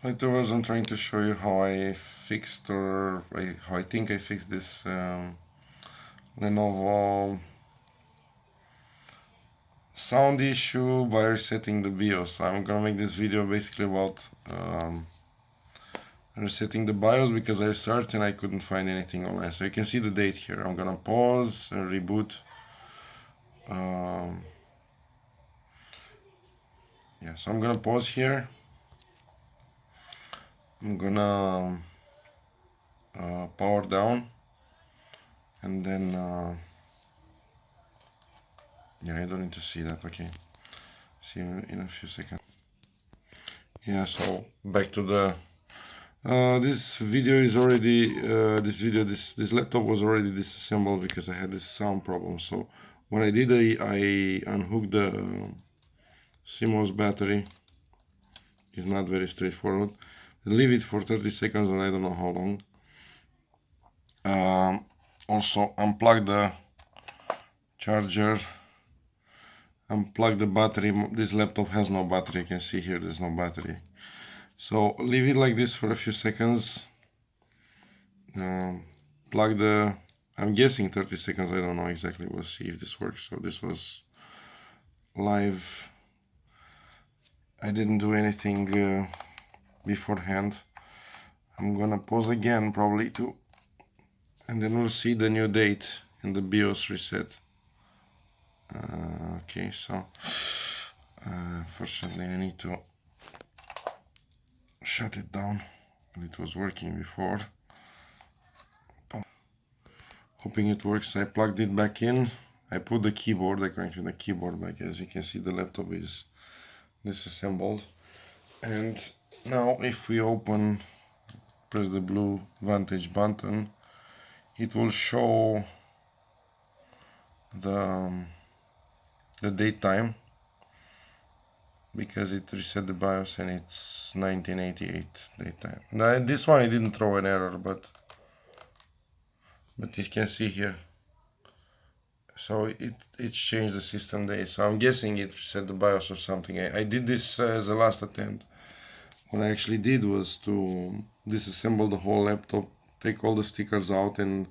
Afterwards, I'm trying to show you how I fixed, or how I think I fixed this Lenovo sound issue by resetting the BIOS. I'm gonna make this video basically about resetting the BIOS, because I searched and I couldn't find anything online. So you can see the date here. I'm gonna pause and reboot. Yeah, so I'm gonna pause here. I'm gonna power down, and then yeah, I don't need to see that. Okay, see you in a few seconds. Yeah, so back to the this video is already this laptop was already disassembled because I had this sound problem. So what I did, I unhooked the cmos battery. It's not very straightforward. Leave it for 30 seconds, or I don't know how long. Also unplug the charger, unplug the battery. This laptop has no battery. You can see here there's no battery. So leave it like this for a few seconds. Plug the, I'm guessing 30 seconds, I don't know exactly. We'll see if this works. So this was live. I didn't do anything beforehand. I'm gonna pause again probably too, and then we'll see the new date and the BIOS reset. Okay, so fortunately I need to shut it down. It was working before. Hoping it works. I plugged it back in. I put the keyboard, I connected the keyboard back. As you can see, the laptop is disassembled. And now if we press the blue Vantage button, it will show the date time, because it reset the BIOS and it's 1988 date time. Now this one, it didn't throw an error, but you can see here. So it's changed the system date. So I'm guessing it reset the BIOS or something. I did this as a last attempt. What I actually did was to disassemble the whole laptop, take all the stickers out, and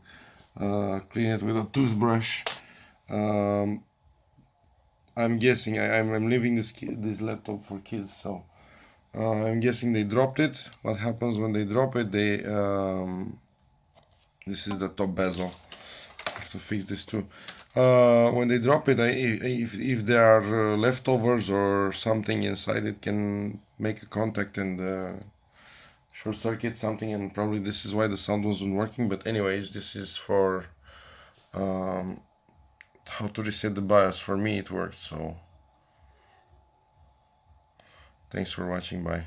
clean it with a toothbrush. I'm guessing I'm leaving this laptop for kids, so I'm guessing they dropped it. What happens when they drop it? This is the top bezel. I have to fix this too. When they drop it, if there are leftovers or something inside, it can make a contact and short circuit something, and probably this is why the sound wasn't working. But anyways, this is for how to reset the BIOS. For me it worked, so thanks for watching. Bye.